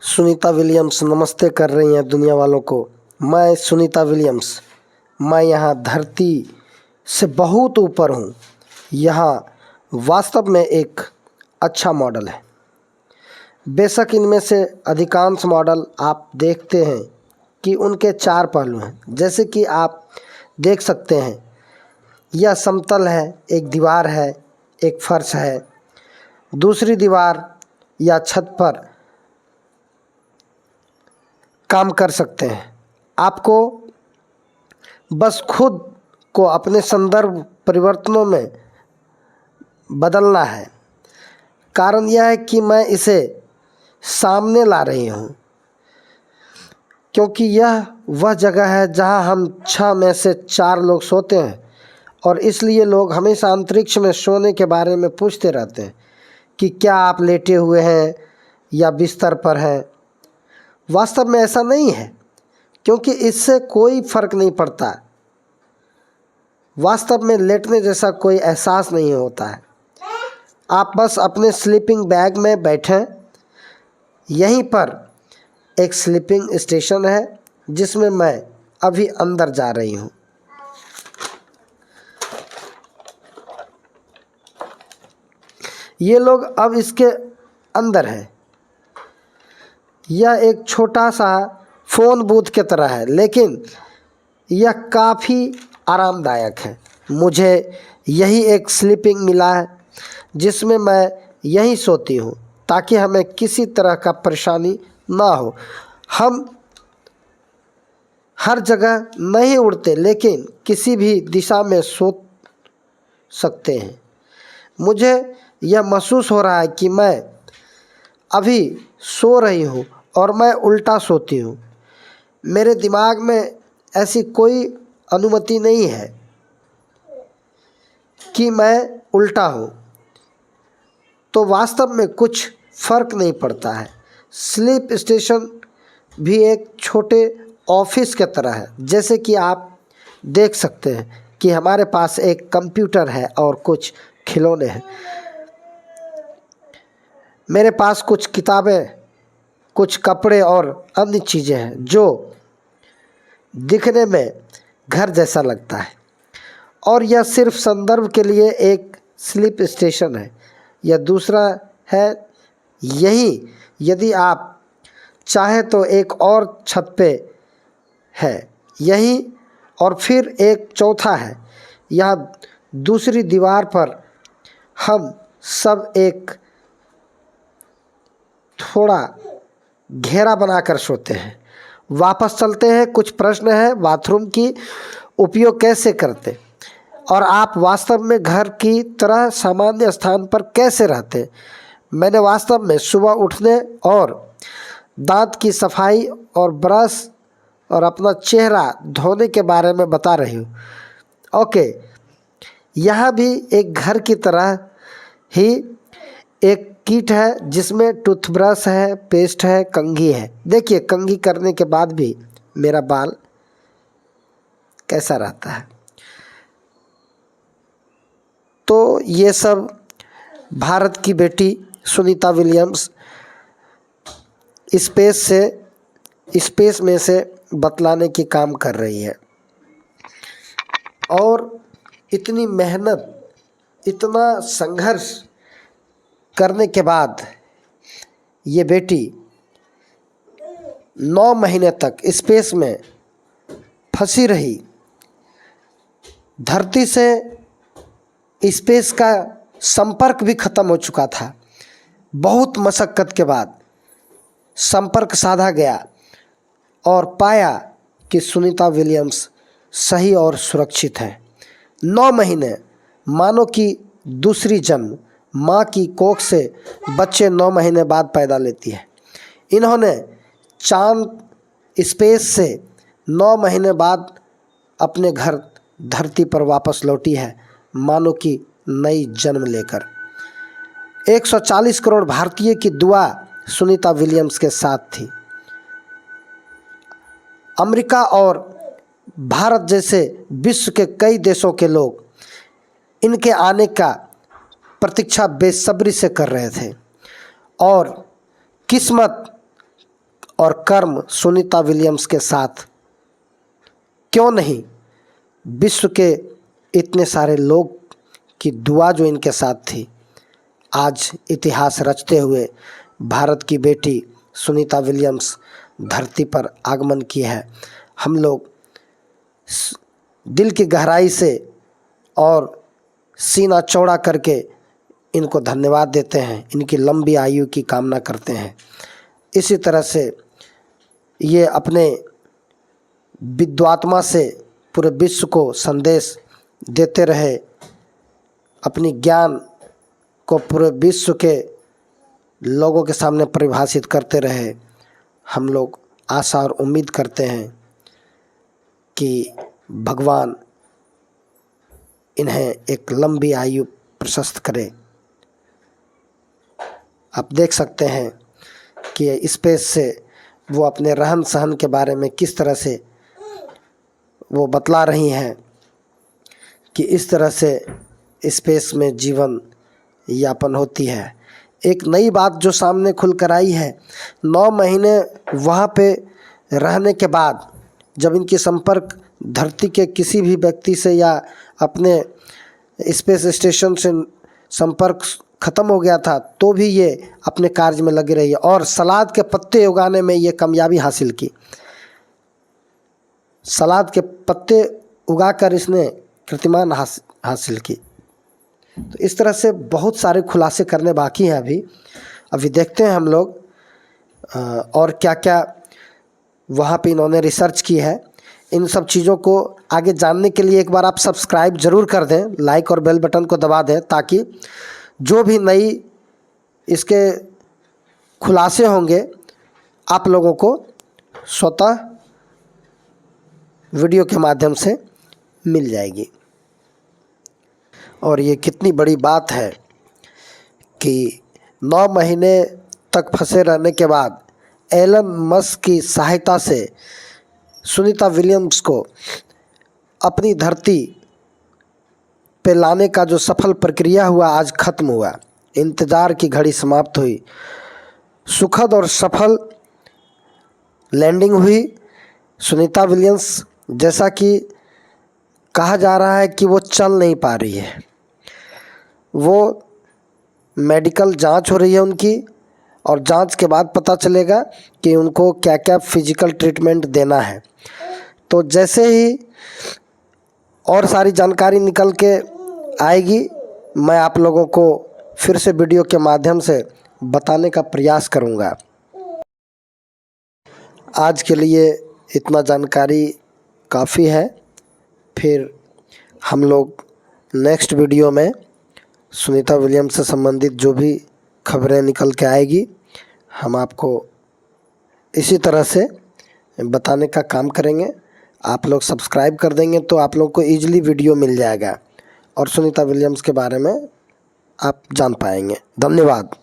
Sunita Williams नमस्ते कर रही हैं दुनिया वालों को। मैं सुनीता विलियम्स, मैं यहाँ धरती से बहुत ऊपर हूँ। यहाँ वास्तव में एक अच्छा मॉडल है। बेशक इनमें से अधिकांश मॉडल आप देखते हैं कि उनके चार पहलू हैं। जैसे कि आप देख सकते हैं, यह समतल है, एक दीवार है, एक फर्श है, दूसरी दीवार या छत पर काम कर सकते हैं। आपको बस खुद को अपने संदर्भ परिवर्तनों में बदलना है। कारण यह है कि मैं इसे सामने ला रही हूँ, क्योंकि यह वह जगह है जहाँ हम 6 में से 4 लोग सोते हैं, और इसलिए लोग हमेशा अंतरिक्ष में सोने के बारे में पूछते रहते हैं कि क्या आप लेटे हुए हैं या बिस्तर पर हैं। वास्तव में ऐसा नहीं है, क्योंकि इससे कोई फर्क नहीं पड़ता। वास्तव में लेटने जैसा कोई एहसास नहीं होता है। आप बस अपने स्लीपिंग बैग में बैठें। यहीं पर एक स्लीपिंग स्टेशन है जिसमें मैं अभी अंदर जा रही हूँ। ये लोग अब इसके अंदर हैं। यह एक छोटा सा फ़ोन बूथ की तरह है, लेकिन यह काफ़ी आरामदायक है। मुझे यही एक स्लीपिंग मिला है जिसमें मैं यहीं सोती हूँ, ताकि हमें किसी तरह का परेशानी ना हो। हम हर जगह नहीं उड़ते, लेकिन किसी भी दिशा में सो सकते हैं। मुझे यह महसूस हो रहा है कि मैं अभी सो रही हूँ और मैं उल्टा सोती हूँ। मेरे दिमाग में ऐसी कोई अनुमति नहीं है कि मैं उल्टा हूँ, तो वास्तव में कुछ फर्क नहीं पड़ता है। स्लीप स्टेशन भी एक छोटे ऑफिस की तरह है। जैसे कि आप देख सकते हैं कि हमारे पास एक कंप्यूटर है और कुछ खिलौने हैं। मेरे पास कुछ किताबें, कुछ कपड़े और अन्य चीज़ें हैं जो दिखने में घर जैसा लगता है। और यह सिर्फ संदर्भ के लिए एक स्लीप स्टेशन है। यह दूसरा है। यही यदि आप चाहें तो एक और छत पे है यही, और फिर एक चौथा है। यहाँ दूसरी दीवार पर हम सब एक थोड़ा घेरा बनाकर सोते हैं। वापस चलते हैं। कुछ प्रश्न हैं। बाथरूम की उपयोग कैसे करते, और आप वास्तव में घर की तरह सामान्य स्थान पर कैसे रहते। मैंने वास्तव में सुबह उठने और दांत की सफाई और ब्रश और अपना चेहरा धोने के बारे में बता रही हूँ। ओके, यहाँ भी एक घर की तरह ही एक किट है जिसमें टूथब्रश है, पेस्ट है, कंघी है। देखिए, कंघी करने के बाद भी मेरा बाल कैसा रहता है। तो ये सब भारत की बेटी सुनीता विलियम्स स्पेस में से बतलाने की काम कर रही है। और इतनी मेहनत, इतना संघर्ष करने के बाद ये बेटी 9 महीने तक स्पेस में फंसी रही। धरती से स्पेस का संपर्क भी ख़त्म हो चुका था। बहुत मशक्क़त के बाद संपर्क साधा गया और पाया कि सुनीता विलियम्स सही और सुरक्षित है। 9 महीने, मानो कि दूसरी जन्म। माँ की कोख से बच्चे 9 महीने बाद पैदा लेती है। इन्होंने चांद स्पेस से 9 महीने बाद अपने घर धरती पर वापस लौटी है, मानो कि नई जन्म लेकर। 140 करोड़ भारतीय की दुआ सुनीता विलियम्स के साथ थी। अमेरिका और भारत जैसे विश्व के कई देशों के लोग इनके आने का प्रतीक्षा बेसब्री से कर रहे थे। और किस्मत और कर्म सुनीता विलियम्स के साथ क्यों नहीं, विश्व के इतने सारे लोग की दुआ जो इनके साथ थी, आज इतिहास रचते हुए भारत की बेटी सुनीता विलियम्स धरती पर आगमन की है। हम लोग दिल की गहराई से और सीना चौड़ा करके इनको धन्यवाद देते हैं, इनकी लंबी आयु की कामना करते हैं। इसी तरह से ये अपने विद्वात्मा से पूरे विश्व को संदेश देते रहे, अपनी ज्ञान को पूरे विश्व के लोगों के सामने परिभाषित करते रहे। हम लोग आशा और उम्मीद करते हैं कि भगवान इन्हें एक लंबी आयु प्रशस्त करे। आप देख सकते हैं कि स्पेस से वो अपने रहन सहन के बारे में किस तरह से वो बतला रही हैं कि इस तरह से स्पेस में जीवन यापन होती है। एक नई बात जो सामने खुल कर आई है, 9 महीने वहाँ पे रहने के बाद जब इनकी संपर्क धरती के किसी भी व्यक्ति से या अपने स्पेस स्टेशन से संपर्क ख़त्म हो गया था, तो भी ये अपने कार्य में लगी रही और सलाद के पत्ते उगाने में ये कामयाबी हासिल की। सलाद के पत्ते उगाकर इसने कीर्तिमान हासिल की। तो इस तरह से बहुत सारे खुलासे करने बाकी हैं अभी देखते हैं हम लोग और क्या क्या वहाँ पे इन्होंने रिसर्च की है। इन सब चीज़ों को आगे जानने के लिए एक बार आप सब्सक्राइब ज़रूर कर दें, लाइक और बेल बटन को दबा दें, ताकि जो भी नई इसके खुलासे होंगे आप लोगों को स्वतः वीडियो के माध्यम से मिल जाएगी। और ये कितनी बड़ी बात है कि 9 महीने तक फंसे रहने के बाद एलन मस्क की सहायता से सुनीता विलियम्स को अपनी धरती पे लाने का जो सफल प्रक्रिया हुआ आज ख़त्म हुआ। इंतज़ार की घड़ी समाप्त हुई, सुखद और सफल लैंडिंग हुई। सुनीता विलियम्स, जैसा कि कहा जा रहा है कि वो चल नहीं पा रही है, वो मेडिकल जांच हो रही है उनकी, और जांच के बाद पता चलेगा कि उनको क्या क्या फिजिकल ट्रीटमेंट देना है। तो जैसे ही और सारी जानकारी निकल के आएगी, मैं आप लोगों को फिर से वीडियो के माध्यम से बताने का प्रयास करूंगा। आज के लिए इतना जानकारी काफ़ी है। फिर हम लोग नेक्स्ट वीडियो में सुनीता विलियम्स से संबंधित जो भी खबरें निकल के आएगी, हम आपको इसी तरह से बताने का काम करेंगे। आप लोग सब्सक्राइब कर देंगे तो आप लोग को ईजिली वीडियो मिल जाएगा और सुनीता विलियम्स के बारे में आप जान पाएंगे। धन्यवाद।